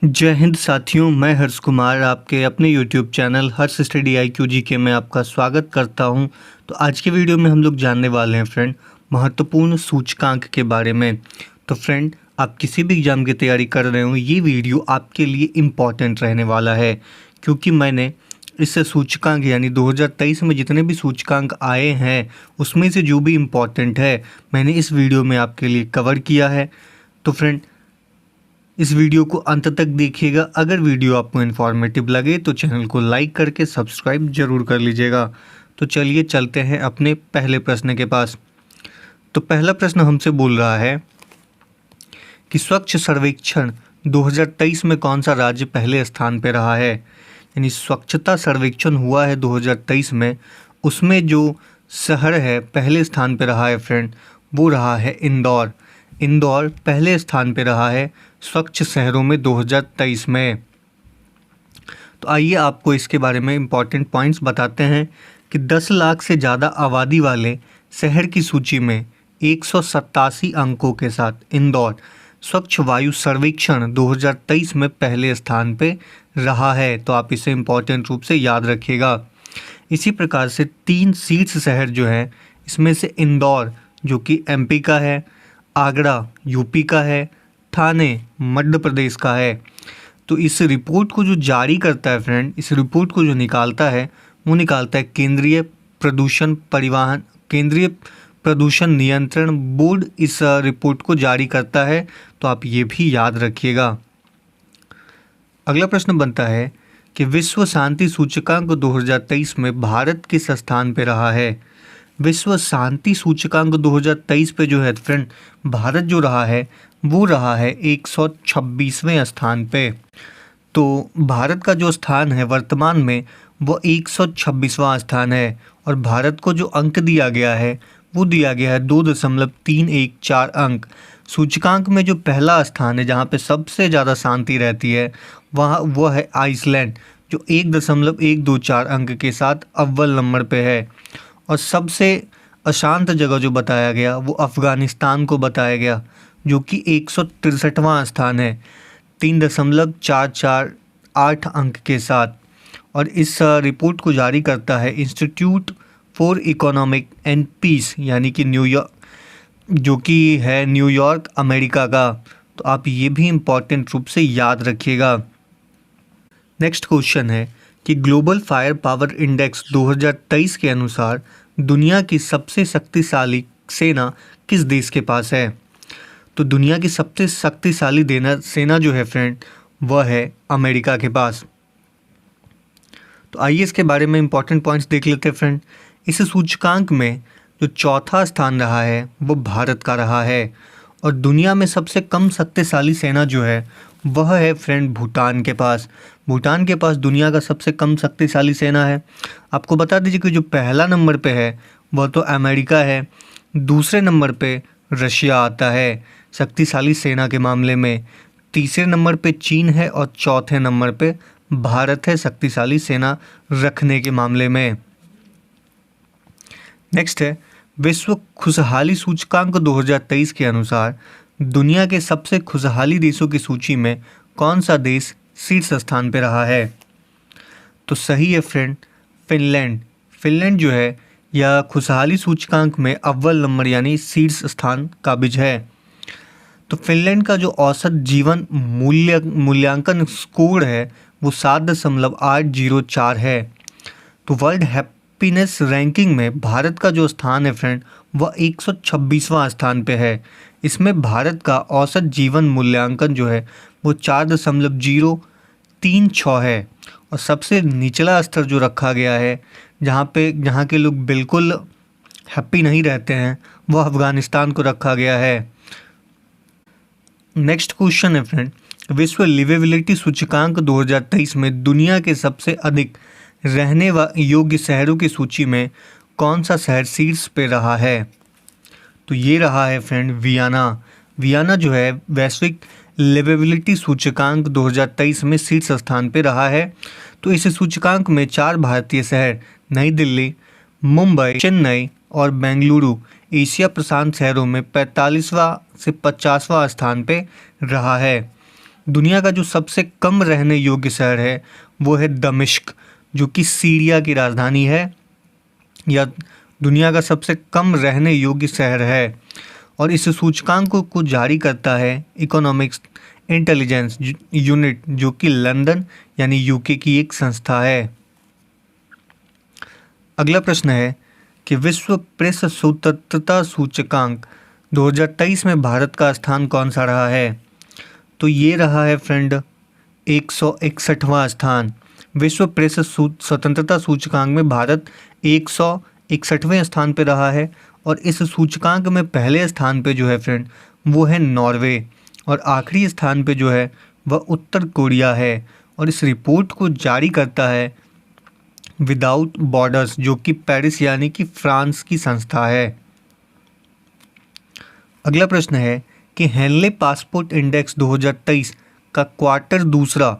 जय हिंद साथियों, मैं हर्ष कुमार आपके अपने यूट्यूब चैनल हर्ष स्टडी IQ GK में आपका स्वागत करता हूं। तो आज के वीडियो में हम लोग जानने वाले हैं फ्रेंड महत्वपूर्ण सूचकांक के बारे में। तो फ्रेंड, आप किसी भी एग्ज़ाम की तैयारी कर रहे हो, ये वीडियो आपके लिए इम्पॉर्टेंट रहने वाला है, क्योंकि मैंने इस सूचकांक यानी 2023 में जितने भी सूचकांक आए हैं उसमें से जो भी इम्पॉर्टेंट है मैंने इस वीडियो में आपके लिए कवर किया है। तो फ्रेंड, इस वीडियो को अंत तक देखिएगा। अगर वीडियो आपको इन्फॉर्मेटिव लगे तो चैनल को लाइक करके सब्सक्राइब जरूर कर लीजिएगा। तो चलिए चलते हैं अपने पहले प्रश्न के पास। तो पहला प्रश्न हमसे बोल रहा है कि स्वच्छ सर्वेक्षण 2023 में कौन सा राज्य पहले स्थान पर रहा है। यानी स्वच्छता सर्वेक्षण हुआ है 2023 में, उसमें जो शहर है पहले स्थान पर रहा है फ्रेंड, वो रहा है इंदौर। इंदौर पहले स्थान पर रहा है स्वच्छ शहरों में 2023 में। तो आइए आपको इसके बारे में इम्पॉर्टेंट पॉइंट्स बताते हैं कि 10 लाख से ज़्यादा आबादी वाले शहर की सूची में 187 अंकों के साथ इंदौर स्वच्छ वायु सर्वेक्षण 2023 में पहले स्थान पे रहा है। तो आप इसे इम्पॉर्टेंट रूप से याद रखिएगा। इसी प्रकार से 3 शीर्ष शहर जो है, इसमें से इंदौर जो कि MP का है, आगरा UP का है, ठाणे मध्य प्रदेश का है। तो इस रिपोर्ट को जो जारी करता है फ्रेंड, इस रिपोर्ट को जो निकालता है वो निकालता है केंद्रीय प्रदूषण नियंत्रण बोर्ड। इस रिपोर्ट को जारी करता है, तो आप ये भी याद रखिएगा। अगला प्रश्न बनता है कि विश्व शांति सूचकांक 2023 में भारत किस स्थान पर रहा है। विश्व शांति सूचकांक 2023 पे जो है फ्रेंड, भारत जो रहा है वो रहा है 126वें स्थान पे। तो भारत का जो स्थान है वर्तमान में वो 126वां स्थान है, और भारत को जो अंक दिया गया है वो दिया गया है 2.314 अंक। सूचकांक में जो पहला स्थान है जहाँ पे सबसे ज़्यादा शांति रहती है वो है आइसलैंड, जो 1.124 अंक के साथ अव्वल नंबर पे है। और सबसे अशांत जगह जो बताया गया वो अफ़गानिस्तान को बताया गया, जो कि 163वां स्थान है 3.448 अंक के साथ। और इस रिपोर्ट को जारी करता है institute for economic and peace, यानी कि न्यूयॉर्क, जो कि है न्यूयॉर्क अमेरिका का। तो आप ये भी इम्पॉर्टेंट रूप से याद रखिएगा। नेक्स्ट क्वेश्चन है कि ग्लोबल फायर पावर इंडेक्स 2023 के अनुसार दुनिया की सबसे शक्तिशाली सेना किस देश के पास है। तो दुनिया की सबसे शक्तिशाली सेना जो है फ्रेंड, वह है अमेरिका के पास। तो आइए इसके बारे में इम्पॉर्टेंट पॉइंट्स देख लेते हैं फ्रेंड। इस सूचकांक में जो चौथा स्थान रहा है वो भारत का रहा है, और दुनिया में सबसे कम शक्तिशाली सेना जो है वह है फ्रेंड भूटान के पास। भूटान के पास दुनिया का सबसे कम शक्तिशाली सेना है। आपको बता दीजिए कि जो पहला नंबर पे है वह तो अमेरिका है, दूसरे नंबर पे रशिया आता है शक्तिशाली सेना के मामले में, तीसरे नंबर पे चीन है, और चौथे नंबर पे भारत है शक्तिशाली सेना रखने के मामले में। नेक्स्ट है विश्व खुशहाली सूचकांक 2023 के अनुसार दुनिया के सबसे खुशहाली देशों की सूची में कौन सा देश शीर्ष स्थान पर रहा है। तो सही है फ्रेंड, फिनलैंड। फिनलैंड जो है यह खुशहाली सूचकांक में अव्वल नंबर यानी शीर्ष स्थान काबिज है। तो फिनलैंड का जो औसत जीवन मूल्यांकन स्कोर है वो 7.804 है। तो वर्ल्ड हैप्पीनेस रैंकिंग में भारत का जो स्थान है फ्रेंड वह 126वां स्थान पे है। इसमें भारत का औसत जीवन मूल्यांकन जो है वो 4.036 है। और सबसे निचला स्तर जो रखा गया है, जहाँ के लोग बिल्कुल हैप्पी नहीं रहते हैं, वह अफ़गानिस्तान को रखा गया है। नेक्स्ट क्वेश्चन है फ्रेंड, विश्व लिवेबिलिटी सूचकांक 2023 में दुनिया के सबसे अधिक रहने योग्य शहरों की सूची में कौन सा शहर शीर्ष पे रहा है। तो ये रहा है फ्रेंड वियना। वियना जो है वैश्विक लिवेबिलिटी सूचकांक 2023 में शीर्ष स्थान पे रहा है। तो इस सूचकांक में 4 भारतीय शहर नई दिल्ली, मुंबई, चेन्नई और बेंगलुरु एशिया प्रशांत शहरों में 45वां से 50वां स्थान पे रहा है। दुनिया का जो सबसे कम रहने योग्य शहर है वो है दमिश्क, जो कि सीरिया की राजधानी है, या दुनिया का सबसे कम रहने योग्य शहर है। और इस सूचकांक को जारी करता है इकोनॉमिक्स इंटेलिजेंस यूनिट, जो कि लंदन यानी यूके की एक संस्था है। अगला प्रश्न है कि विश्व प्रेस स्वतंत्रता सूचकांक 2023 में भारत का स्थान कौन सा रहा है? तो ये रहा है फ्रेंड 161वां स्थान। विश्व प्रेस स्वतंत्रता सूचकांक में भारत 161वें स्थान पे रहा है। और इस सूचकांक में पहले स्थान पे जो है फ्रेंड वो है नॉर्वे, और आखिरी स्थान पे जो है वह उत्तर कोरिया है। और इस रिपोर्ट को जारी करता है विदाउट बॉर्डर्स, जो कि पेरिस यानी कि फ्रांस की संस्था है। अगला प्रश्न है कि हेनले पासपोर्ट इंडेक्स 2023 का क्वार्टर दूसरा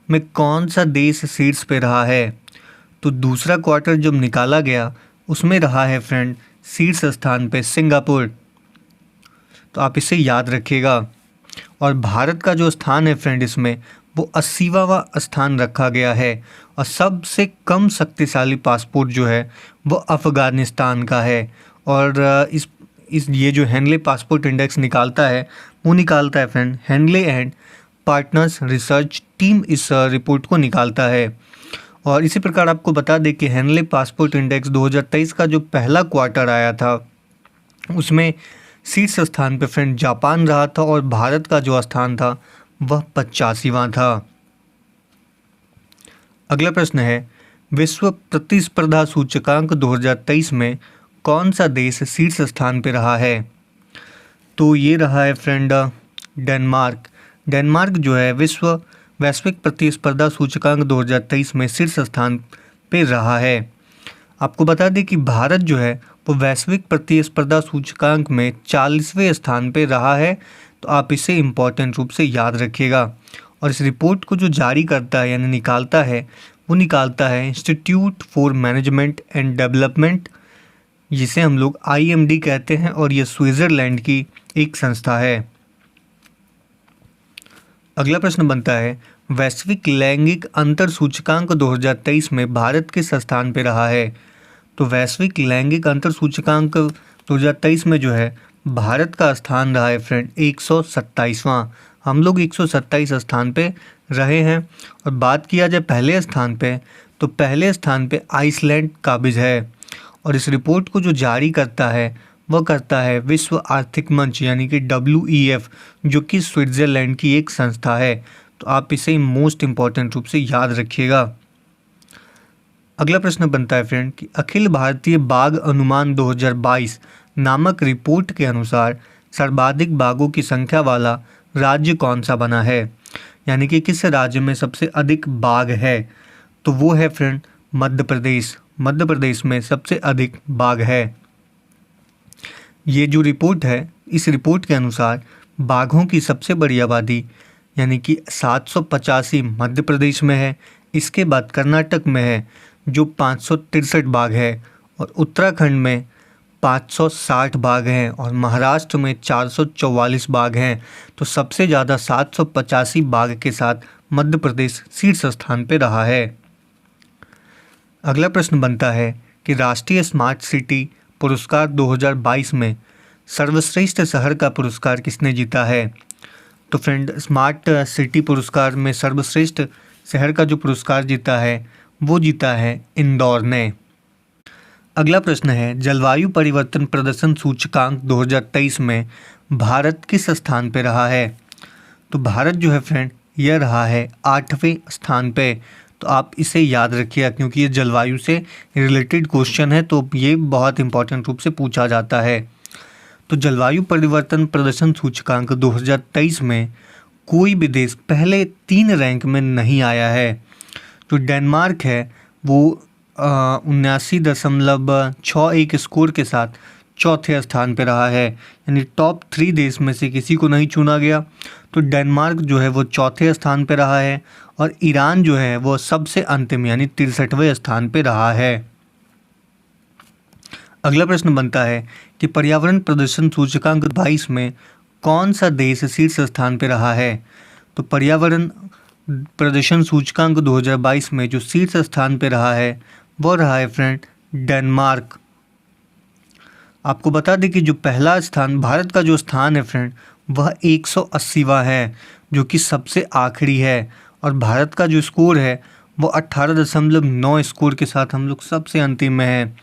में कौन सा देश शीर्ष पे रहा है? तो दूसरा क्वार्टर जब निकाला गया उसमें रहा है फ्रेंड शीर्ष स्थान पे सिंगापुर। तो आप इसे याद रखिएगा। और भारत का जो स्थान है फ्रेंड इसमें वो 80वां स्थान रखा गया है। और सबसे कम शक्तिशाली पासपोर्ट जो है वो अफ़गानिस्तान का है। और इस ये जो हेनले पासपोर्ट इंडेक्स निकालता है वो निकालता है friend Henley and Partners research team इस रिपोर्ट को निकालता है। और इसी प्रकार आपको बता दें कि हेनले पासपोर्ट इंडेक्स 2023 का जो पहला क्वार्टर आया था उसमें शीर्ष स्थान पे फ्रेंड जापान रहा था, और भारत का जो स्थान था वह 85वां था। अगला प्रश्न है विश्व प्रतिस्पर्धा सूचकांक 2023 में कौन सा देश शीर्ष स्थान पे रहा है? तो ये रहा है फ्रेंड डेनमार्क। डेनमार्क जो है वैश्विक प्रतिस्पर्धा सूचकांक 2023 में शीर्ष स्थान पे रहा है। आपको बता दें कि भारत जो है वो वैश्विक प्रतिस्पर्धा सूचकांक में 40वें स्थान पे रहा है। तो आप इसे इम्पॉर्टेंट रूप से याद रखिएगा। और इस रिपोर्ट को जो जारी करता है यानी निकालता है वो निकालता है institute for management and development, जिसे हम लोग IMD कहते हैं, और ये स्विट्ज़रलैंड की एक संस्था है। अगला प्रश्न बनता है वैश्विक लैंगिक अंतर सूचकांक 2023 में भारत किस स्थान पे रहा है? तो वैश्विक लैंगिक अंतर सूचकांक 2023 में जो है भारत का स्थान रहा है फ्रेंड 127वां। हम लोग 127 स्थान पे रहे हैं। और बात किया जाए पहले स्थान पे, तो पहले स्थान पे आइसलैंड काबिज है। और इस रिपोर्ट को जो जारी करता है वह करता है विश्व आर्थिक मंच यानी कि WEF, जो कि स्विट्ज़रलैंड की एक संस्था है। तो आप इसे मोस्ट इम्पॉर्टेंट रूप से याद रखिएगा। अगला प्रश्न बनता है फ्रेंड कि अखिल भारतीय बाघ अनुमान 2022 नामक रिपोर्ट के अनुसार सर्वाधिक बाघों की संख्या वाला राज्य कौन सा बना है? यानी कि किस राज्य में सबसे अधिक बाघ है? तो वो है फ्रेंड मध्य प्रदेश। मध्य प्रदेश में सबसे अधिक बाघ है। ये जो रिपोर्ट है इस रिपोर्ट के अनुसार बाघों की सबसे बड़ी आबादी यानी कि 785 मध्य प्रदेश में है। इसके बाद कर्नाटक में है जो 563 बाघ है, और उत्तराखंड में 560 बाघ हैं, और महाराष्ट्र में 444 बाघ हैं। तो सबसे ज़्यादा 785 बाघ के साथ मध्य प्रदेश शीर्ष स्थान पे रहा है। अगला प्रश्न बनता है कि राष्ट्रीय स्मार्ट सिटी पुरस्कार 2022 में सर्वश्रेष्ठ शहर का पुरस्कार किसने जीता है? तो फ्रेंड स्मार्ट सिटी पुरस्कार में सर्वश्रेष्ठ शहर का जो पुरस्कार जीता है वो जीता है इंदौर ने। अगला प्रश्न है जलवायु परिवर्तन प्रदर्शन सूचकांक 2023 में भारत किस स्थान पे रहा है? तो भारत जो है फ्रेंड यह रहा है 8वें स्थान पे। तो आप इसे याद रखिएगा क्योंकि ये जलवायु से रिलेटेड क्वेश्चन है, तो ये बहुत इंपॉर्टेंट रूप से पूछा जाता है। तो जलवायु परिवर्तन प्रदर्शन सूचकांक 2023 में कोई भी देश पहले 3 रैंक में नहीं आया है। जो डेनमार्क है वो 79.61 स्कोर के साथ चौथे स्थान पर रहा है, यानी टॉप 3 देश में से किसी को नहीं चुना गया। तो डेनमार्क जो है वो चौथे स्थान पर रहा है, और ईरान जो है वो सबसे अंतिम यानी 63वें स्थान पर रहा है। अगला प्रश्न बनता है कि पर्यावरण प्रदर्शन सूचकांक 22 में कौन सा देश शीर्ष स्थान पर रहा है? तो पर्यावरण प्रदूषण सूचकांक 2022 में जो शीर्ष स्थान पे रहा है वो रहा है फ्रेंड डेनमार्क। आपको बता दें कि जो पहला स्थान भारत का जो स्थान है फ्रेंड वह 180वां है, जो कि सबसे आखिरी है। और भारत का जो स्कोर है वो 18.9 स्कोर के साथ हम लोग सबसे अंतिम में है।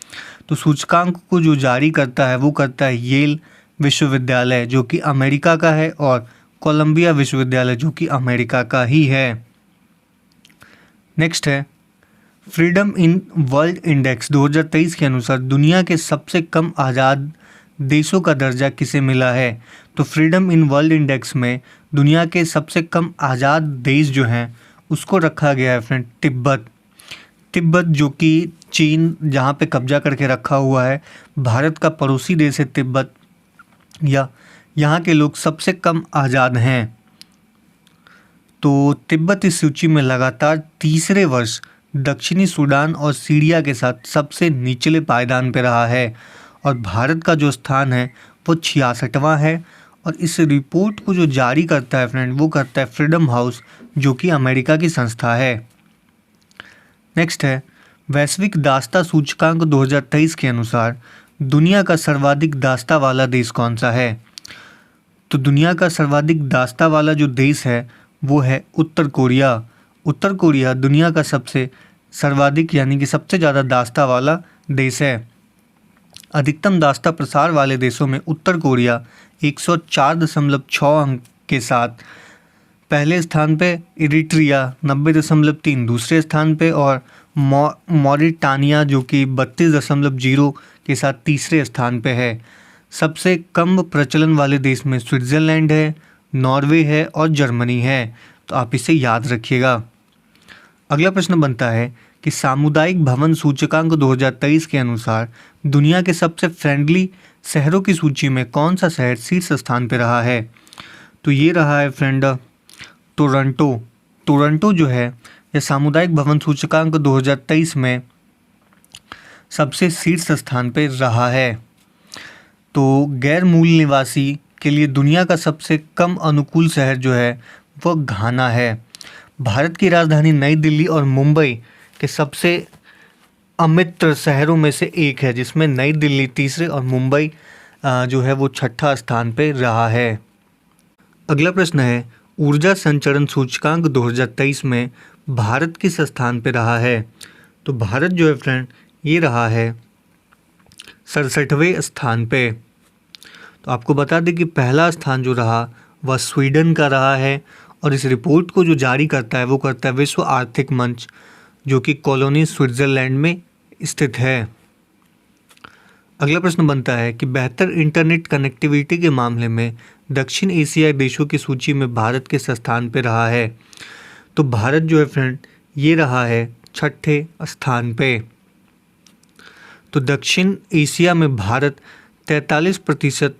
तो सूचकांक को जो जारी करता है वो करता है येल विश्वविद्यालय, जो कि अमेरिका का है, और कोलंबिया विश्वविद्यालय, जो कि अमेरिका का ही है। नेक्स्ट है फ्रीडम इन वर्ल्ड इंडेक्स 2023 के अनुसार दुनिया के सबसे कम आज़ाद देशों का दर्जा किसे मिला है। तो फ्रीडम इन वर्ल्ड इंडेक्स में दुनिया के सबसे कम आज़ाद देश जो हैं उसको रखा गया है फ्रेंड तिब्बत, जो कि चीन जहाँ पे कब्जा करके रखा हुआ है, भारत का पड़ोसी देश है तिब्बत, या यहाँ के लोग सबसे कम आज़ाद हैं। तो तिब्बत इस सूची में लगातार तीसरे वर्ष दक्षिणी सूडान और सीरिया के साथ सबसे निचले पायदान पर रहा है। और भारत का जो स्थान है वो 66वां है। और इस रिपोर्ट को जो जारी करता है फ्रेंड वो करता है फ्रीडम हाउस, जो कि अमेरिका की संस्था है। नेक्स्ट है वैश्विक दास्ता सूचकांक 2023 के अनुसार दुनिया का सर्वाधिक दास्ता वाला देश कौन सा है। तो दुनिया का सर्वाधिक दास्ता वाला जो देश है वो है उत्तर कोरिया दुनिया का सबसे सर्वाधिक यानी कि सबसे ज़्यादा दास्ता वाला देश है। अधिकतम दास्ता प्रसार वाले देशों में उत्तर कोरिया 104.6 अंक के साथ पहले स्थान पे, इरिट्रिया 90.3 दूसरे स्थान पे, और मॉरिटानिया जो कि 32.0 के साथ तीसरे स्थान पे है। सबसे कम प्रचलन वाले देश में स्विट्ज़रलैंड है, नॉर्वे है और जर्मनी है। तो आप इसे याद रखिएगा। अगला प्रश्न बनता है कि सामुदायिक भवन सूचकांक 2023 के अनुसार दुनिया के सबसे फ्रेंडली शहरों की सूची में कौन सा शहर शीर्ष स्थान पर रहा है। तो ये रहा है फ्रेंड टोरंटो जो है यह सामुदायिक भवन सूचकांक 2023 में सबसे शीर्ष स्थान पर रहा है। तो गैर मूल निवासी के लिए दुनिया का सबसे कम अनुकूल शहर जो है वह घाना है। भारत की राजधानी नई दिल्ली और मुंबई के सबसे अमित्र शहरों में से एक है, जिसमें नई दिल्ली तीसरे और मुंबई जो है वो छठा स्थान पे रहा है। अगला प्रश्न है ऊर्जा संचरण सूचकांक 2023 में भारत किस स्थान पे रहा है। तो भारत जो है फ्रेंड ये रहा है 67वें स्थान पे। तो आपको बता दें कि पहला स्थान जो रहा वह स्वीडन का रहा है। और इस रिपोर्ट को जो जारी करता है वो करता है विश्व आर्थिक मंच, जो कि कॉलोनी स्विट्ज़रलैंड में स्थित है। अगला प्रश्न बनता है कि बेहतर इंटरनेट कनेक्टिविटी के मामले में दक्षिण एशियाई देशों की सूची में भारत किस स्थान पर रहा है। तो भारत जो है फ्रेंड ये रहा है 6ठे स्थान पे। तो दक्षिण एशिया में भारत 43%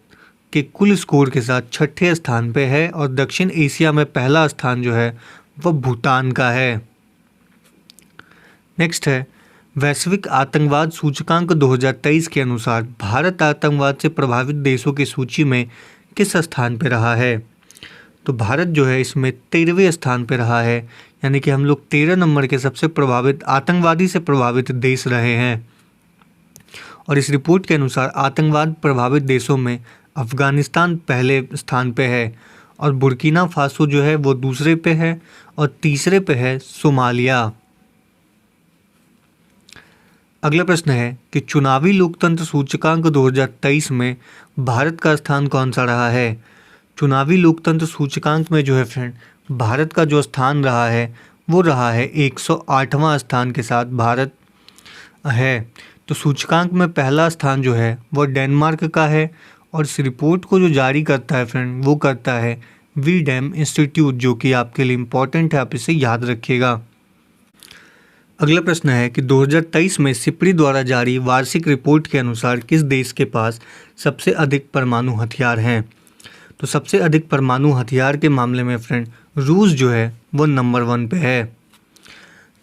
के कुल स्कोर के साथ 6ठे स्थान पे है। और दक्षिण एशिया में पहला स्थान जो है वह भूटान का है। नेक्स्ट है वैश्विक आतंकवाद सूचकांक 2023 के अनुसार भारत आतंकवाद से प्रभावित देशों की सूची में किस स्थान पर रहा है। तो भारत जो है इसमें 13वें स्थान पर रहा है, यानी कि हम लोग 13 नंबर के सबसे प्रभावित आतंकवादी से प्रभावित देश रहे हैं। और इस रिपोर्ट के अनुसार आतंकवाद प्रभावित देशों में अफ़गानिस्तान पहले स्थान पे है, और बुर्किना फासो जो है वो दूसरे पे है, और तीसरे पे है सोमालिया। अगला प्रश्न है कि चुनावी लोकतंत्र सूचकांक 2023 में भारत का स्थान कौन सा रहा है। चुनावी लोकतंत्र सूचकांक में जो है फ्रेंड भारत का जो स्थान रहा है वो रहा है 108वां स्थान के साथ भारत है। तो सूचकांक में पहला स्थान जो है वो डेनमार्क का है। और इस रिपोर्ट को जो जारी करता है फ्रेंड वो करता है वीडेम इंस्टीट्यूट, जो कि आपके लिए इम्पॉर्टेंट है, आप इसे याद रखिएगा। अगला प्रश्न है कि 2023 में सिपरी द्वारा जारी वार्षिक रिपोर्ट के अनुसार किस देश के पास सबसे अधिक परमाणु हथियार हैं। तो सबसे अधिक परमाणु हथियार के मामले में फ्रेंड रूस जो है वो नंबर 1 पे है।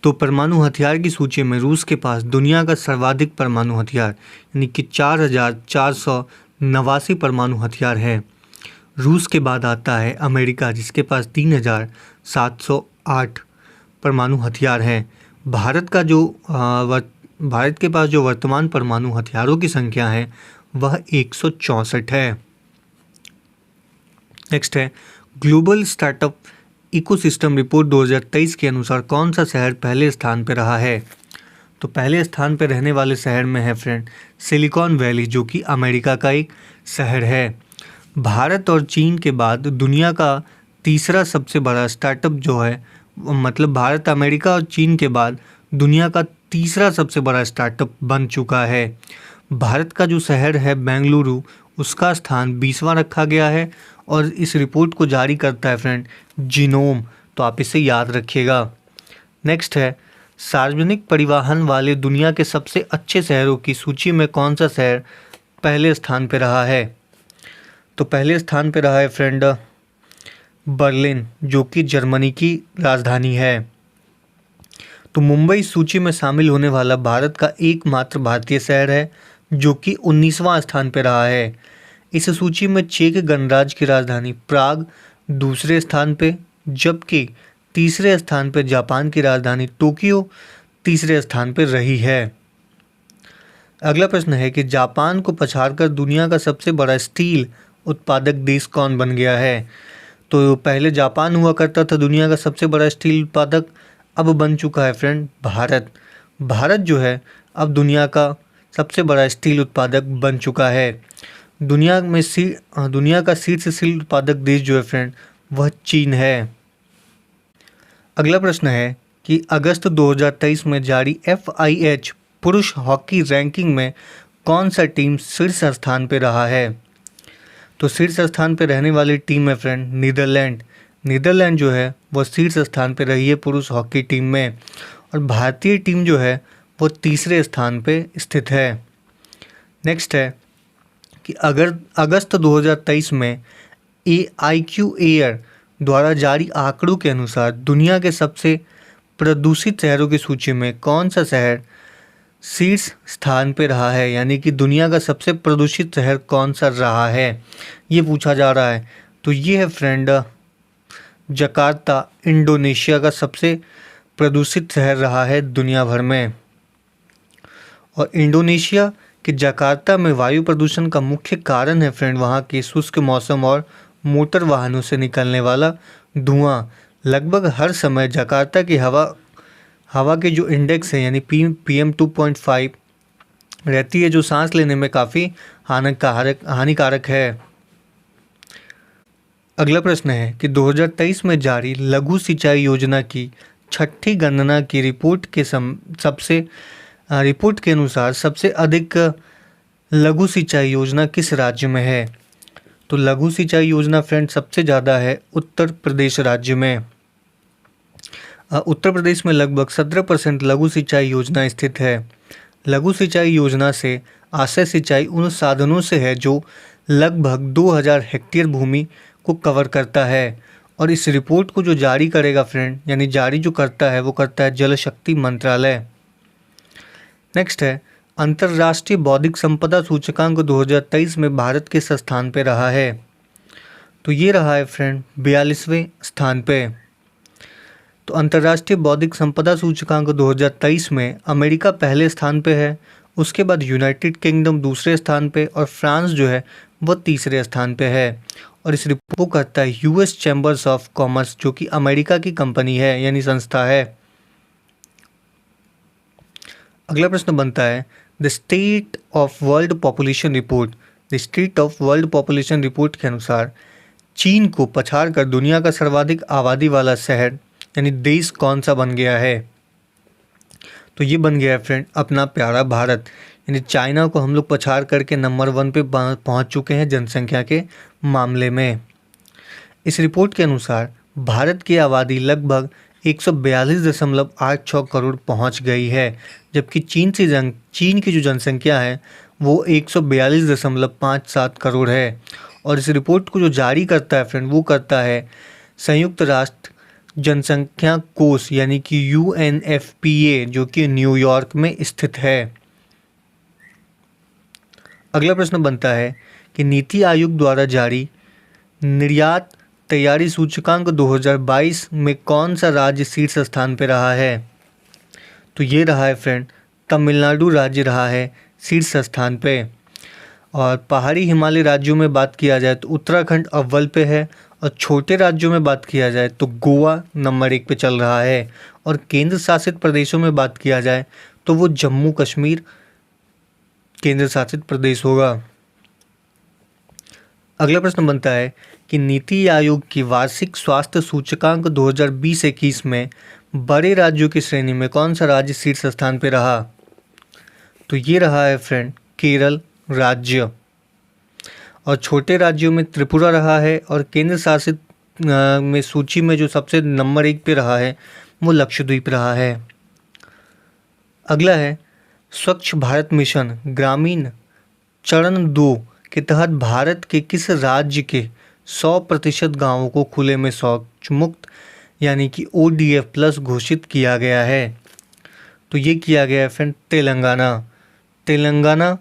तो परमाणु हथियार की सूची में रूस के पास दुनिया का सर्वाधिक परमाणु हथियार यानी कि 4,489 परमाणु हथियार है। रूस के बाद आता है अमेरिका, जिसके पास 3708 परमाणु हथियार हैं। भारत के पास जो वर्तमान परमाणु हथियारों की संख्या है वह 164 है। नेक्स्ट है ग्लोबल स्टार्टअप इकोसिस्टम रिपोर्ट 2023 के अनुसार कौन सा शहर पहले स्थान पर रहा है? तो पहले स्थान पर रहने वाले शहर में है फ्रेंड सिलिकॉन वैली, जो कि अमेरिका का एक शहर है। भारत और चीन के बाद दुनिया का तीसरा सबसे बड़ा स्टार्टअप जो है, मतलब भारत, अमेरिका और चीन के बाद दुनिया का तीसरा सबसे बड़ा स्टार्टअप बन चुका है। भारत का जो शहर है बेंगलुरु, उसका स्थान 20वां रखा गया है और इस रिपोर्ट को जारी करता है फ्रेंड जीनोम, तो आप इसे याद रखिएगा। नेक्स्ट है सार्वजनिक परिवहन वाले दुनिया के सबसे अच्छे शहरों की सूची में कौन सा शहर पहले स्थान पर रहा है? तो पहले स्थान पर रहा है फ्रेंड बर्लिन, जो कि जर्मनी की राजधानी है। तो मुंबई सूची में शामिल होने वाला भारत का एकमात्र भारतीय शहर है जो कि 19वां स्थान पर रहा है। इस सूची में चेक गणराज्य की राजधानी प्राग दूसरे स्थान पे, जबकि तीसरे स्थान पर जापान की राजधानी टोक्यो तीसरे स्थान पर रही है। अगला प्रश्न है कि जापान को पछाड़कर दुनिया का सबसे बड़ा स्टील उत्पादक देश कौन बन गया है? तो पहले जापान हुआ करता था दुनिया का सबसे बड़ा स्टील उत्पादक, अब बन चुका है फ्रेंड भारत। भारत जो है अब दुनिया का सबसे बड़ा स्टील उत्पादक बन चुका है। दुनिया का शीर्ष स्टील उत्पादक देश जो है फ्रेंड वह चीन है। अगला प्रश्न है कि अगस्त 2023 में जारी FIH पुरुष हॉकी रैंकिंग में कौन सा टीम शीर्ष स्थान पर रहा है? तो शीर्ष स्थान पर रहने वाली टीम है फ्रेंड नीदरलैंड। नीदरलैंड जो है वो शीर्ष स्थान पर रही है पुरुष हॉकी टीम में, और भारतीय टीम जो है वो तीसरे स्थान पे स्थित है। नेक्स्ट है कि अगर अगस्त 2023 में AIQ द्वारा जारी आंकड़ों के अनुसार दुनिया के सबसे प्रदूषित शहरों की सूची में कौन सा शहर शीर्ष स्थान पे रहा है, यानी कि दुनिया का सबसे प्रदूषित शहर कौन सा रहा है, ये पूछा जा रहा है। तो ये है फ्रेंड जकार्ता, इंडोनेशिया का सबसे प्रदूषित शहर रहा है दुनिया भर में। और इंडोनेशिया के जकार्ता में वायु प्रदूषण का मुख्य कारण है फ्रेंड वहाँ की शुष्क मौसम और मोटर वाहनों से निकलने वाला धुआं। लगभग हर समय जकार्ता की हवा के जो इंडेक्स है यानी PM 2.5 रहती है, जो सांस लेने में काफ़ी हानिकारक है। अगला प्रश्न है कि 2023 में जारी लघु सिंचाई योजना की छठी गणना की रिपोर्ट के अनुसार सबसे अधिक लघु सिंचाई योजना किस राज्य में है? तो लघु सिंचाई योजना फ्रेंड सबसे ज़्यादा है उत्तर प्रदेश राज्य में। उत्तर प्रदेश में लगभग 17% लघु सिंचाई योजना स्थित है। लघु सिंचाई योजना से आशय सिंचाई उन साधनों से है जो लगभग 2000 हेक्टेयर भूमि को कवर करता है, और इस रिपोर्ट को जो जारी करेगा फ्रेंड, यानी जारी जो करता है वो करता है जल शक्ति मंत्रालय। नेक्स्ट है अंतर्राष्ट्रीय बौद्धिक संपदा सूचकांक 2023 में भारत किस स्थान पे रहा है? तो ये रहा है फ्रेंड 42वें स्थान पे। तो अंतर्राष्ट्रीय बौद्धिक संपदा सूचकांक 2023 में अमेरिका पहले स्थान पे है, उसके बाद यूनाइटेड किंगडम दूसरे स्थान पे और फ्रांस जो है वो तीसरे स्थान पे है। और इस रिपोर्ट को करता है US चैम्बर्स ऑफ कॉमर्स, जो कि अमेरिका की कंपनी है यानी संस्था है। अगला प्रश्न बनता है the state of world population report. The state of world population report के अनुसार चीन को पछाड़कर दुनिया का सर्वाधिक आबादी वाला शहर यानी देश कौन सा बन गया है? तो ये बन गया है फ्रेंड अपना प्यारा भारत, यानी चाइना को हम लोग पछाड़ करके नंबर 1 पे पहुंच चुके हैं जनसंख्या के मामले में। इस रिपोर्ट के अनुसार भारत की आबादी लगभग 142.86 करोड़ पहुंच गई है, जबकि चीन की जो जनसंख्या है वो 142.57 करोड़ है। और इस रिपोर्ट को जो जारी करता है फ्रेंड वो करता है संयुक्त राष्ट्र जनसंख्या कोष यानी कि UNFPA, जो कि न्यूयॉर्क में स्थित है। अगला प्रश्न बनता है कि नीति आयोग द्वारा जारी निर्यात तैयारी सूचकांक 2022 में कौन सा राज्य शीर्ष स्थान पर रहा है? तो ये रहा है फ्रेंड, तमिलनाडु राज्य रहा है शीर्ष स्थान पे। और पहाड़ी हिमालय राज्यों में बात किया जाए तो उत्तराखंड अव्वल पे है, और छोटे राज्यों में बात किया जाए तो गोवा नंबर 1 पे चल रहा है, और केंद्र शासित प्रदेशों में बात किया जाए तो वो जम्मू कश्मीर केंद्र शासित प्रदेश होगा। अगला प्रश्न बनता है कि नीति आयोग की वार्षिक स्वास्थ्य सूचकांक 2020-21 में बड़े राज्यों की श्रेणी में कौन सा राज्य शीर्ष स्थान पर रहा? तो ये रहा है फ्रेंड, केरल राज्य। और छोटे राज्यों में त्रिपुरा रहा है, और केंद्र शासित में सूची में जो सबसे नंबर 1 पे रहा है वो लक्षद्वीप रहा है। अगला है, स्वच्छ भारत मिशन ग्रामीण चरण 2 के तहत भारत के किस राज्य के 100% गाँवों को खुले में शौच मुक्त यानी कि ODF+ घोषित किया गया है? तो ये किया गया है फ्रेंड तेलंगाना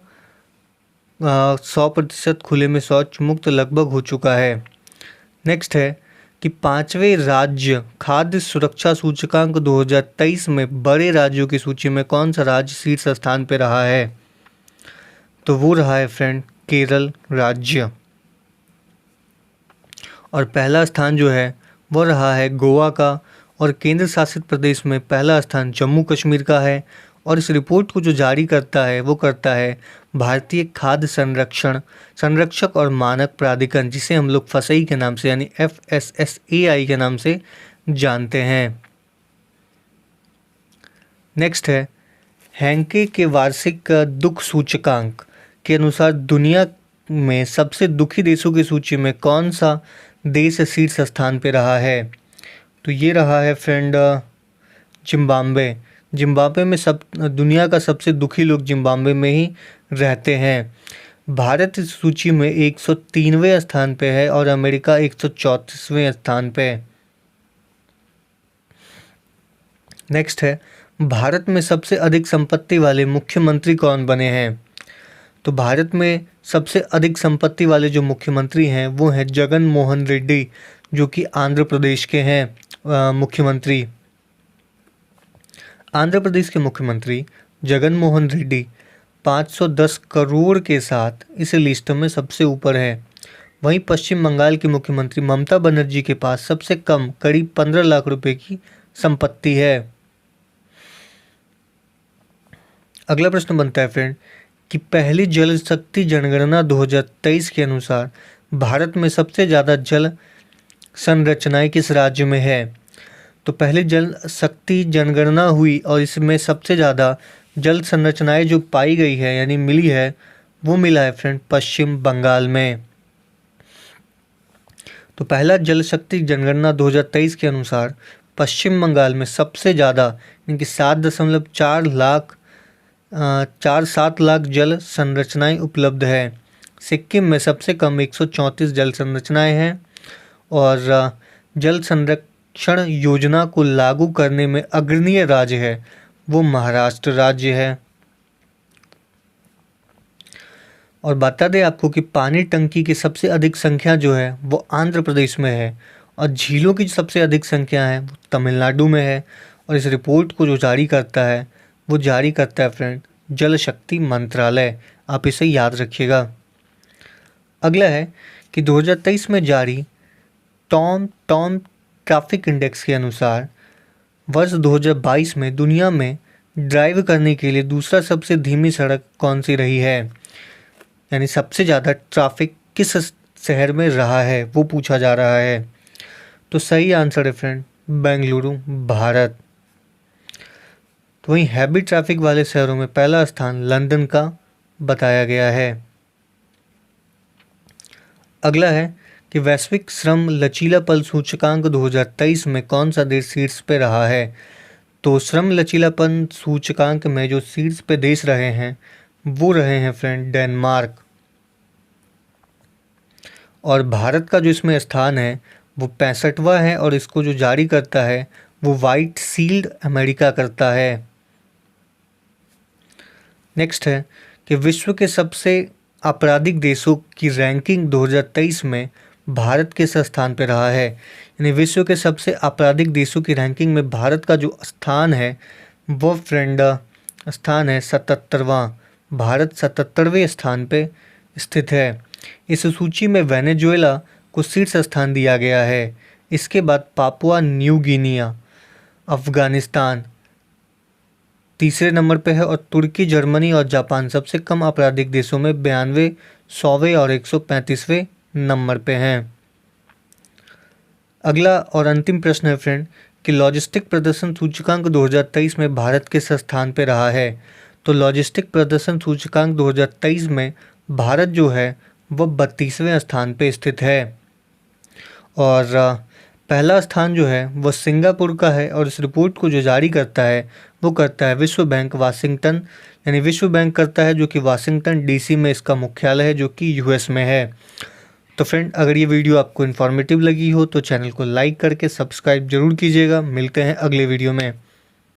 100% खुले में शौच मुक्त लगभग हो चुका है। नेक्स्ट है कि 5वें राज्य खाद्य सुरक्षा सूचकांक 2023 में बड़े राज्यों की सूची में कौन सा राज्य शीर्ष स्थान पर रहा है? तो वो रहा है फ्रेंड, केरल राज्य। और पहला स्थान जो है वो रहा है गोवा का, और केंद्र शासित प्रदेश में पहला स्थान जम्मू कश्मीर का है। और इस रिपोर्ट को जो जारी करता है वो करता है भारतीय खाद्य संरक्षक और मानक प्राधिकरण, जिसे हम लोग फसई के नाम से यानी FSSAI के नाम से जानते हैं। नेक्स्ट है, हैंके के वार्षिक दुख सूचकांक के अनुसार दुनिया में सबसे दुखी देशों की सूची में कौन सा देश शीर्ष स्थान पर रहा है? तो ये रहा है फ्रेंड, जिम्बाब्वे में दुनिया का सबसे दुखी लोग जिम्बाब्वे में ही रहते हैं। भारत इस सूची में 103वें स्थान पे है, और अमेरिका 134वें स्थान पे। नेक्स्ट है, भारत में सबसे अधिक संपत्ति वाले मुख्यमंत्री कौन बने हैं? तो भारत में सबसे अधिक संपत्ति वाले जो मुख्यमंत्री हैं वो हैं जगन मोहन रेड्डी, जो कि आंध्र प्रदेश के हैं मुख्यमंत्री। आंध्र प्रदेश के मुख्यमंत्री जगन मोहन रेड्डी 510 करोड़ के साथ इस लिस्ट में सबसे ऊपर है। वहीं पश्चिम बंगाल की मुख्यमंत्री ममता बनर्जी के पास सबसे कम करीब 15 लाख रुपए की संपत्ति है। अगला प्रश्न बनता है फ्रेंड कि पहली जल शक्ति जनगणना 2023 के अनुसार भारत में सबसे ज़्यादा जल संरचनाएं किस राज्य में है? तो पहली जल शक्ति जनगणना हुई और इसमें सबसे ज़्यादा जल संरचनाएं जो पाई गई है यानी मिली है वो मिला है फ्रेंड पश्चिम बंगाल में। तो पहला जल शक्ति जनगणना 2023 के अनुसार पश्चिम बंगाल में सबसे ज़्यादा यानी कि 7.47 लाख जल संरचनाएं उपलब्ध है। सिक्किम में सबसे कम 134 जल संरचनाएं हैं, और जल संरक्षण योजना को लागू करने में अग्रणीय राज्य है वो महाराष्ट्र राज्य है। और बता दें आपको कि पानी टंकी की सबसे अधिक संख्या जो है वो आंध्र प्रदेश में है, और झीलों की सबसे अधिक संख्या है वो तमिलनाडु में है। और इस रिपोर्ट को जो जारी करता है वो जारी करता है फ्रेंड जल शक्ति मंत्रालय, आप इसे याद रखिएगा। अगला है कि 2023 में जारी टॉम ट्रैफिक इंडेक्स के अनुसार वर्ष 2022 में दुनिया में ड्राइव करने के लिए दूसरा सबसे धीमी सड़क कौन सी रही है, यानी सबसे ज़्यादा ट्रैफिक किस शहर में रहा है वो पूछा जा रहा है। तो सही आंसर है फ्रेंड बेंगलुरु भारत। तो वहीं हैवी ट्रैफिक वाले शहरों में पहला स्थान लंदन का बताया गया है। अगला है कि वैश्विक श्रम लचीलापन सूचकांक 2023 में कौन सा देश शीर्ष पे रहा है? तो श्रम लचीलापन सूचकांक में जो शीर्ष पे देश रहे हैं वो रहे हैं फ्रेंड डेनमार्क। और भारत का जो इसमें स्थान है वो 65वां है, और इसको जो जारी करता है वो वाइट सील्ड अमेरिका करता है। नेक्स्ट है कि विश्व के सबसे आपराधिक देशों की रैंकिंग 2023 में भारत किस स्थान पर रहा है। यानी विश्व के सबसे आपराधिक देशों की रैंकिंग में भारत का जो स्थान है वो फ्रेंड स्थान है 77वां। भारत 77वें स्थान पे स्थित है। इस सूची में वेनेजुएला को शीर्ष स्थान दिया गया है। इसके बाद पापुआ न्यू गिनिया, अफगानिस्तान तीसरे नंबर पे है और तुर्की, जर्मनी और जापान सबसे कम आपराधिक देशों में 92, 100वें और 135वें नंबर पे हैं। अगला और अंतिम प्रश्न है फ्रेंड कि लॉजिस्टिक प्रदर्शन सूचकांक 2023 में भारत किस स्थान पे रहा है। तो लॉजिस्टिक प्रदर्शन सूचकांक 2023 में भारत जो है वो 32वें स्थान पे स्थित है और पहला स्थान जो है वो सिंगापुर का है और इस रिपोर्ट को जो जारी करता है वो करता है विश्व बैंक वाशिंगटन, यानी विश्व बैंक करता है जो कि वाशिंगटन डीसी में इसका मुख्यालय है जो कि यूएस में है। तो फ्रेंड अगर ये वीडियो आपको इन्फॉर्मेटिव लगी हो तो चैनल को लाइक करके सब्सक्राइब जरूर कीजिएगा। मिलते हैं अगले वीडियो में।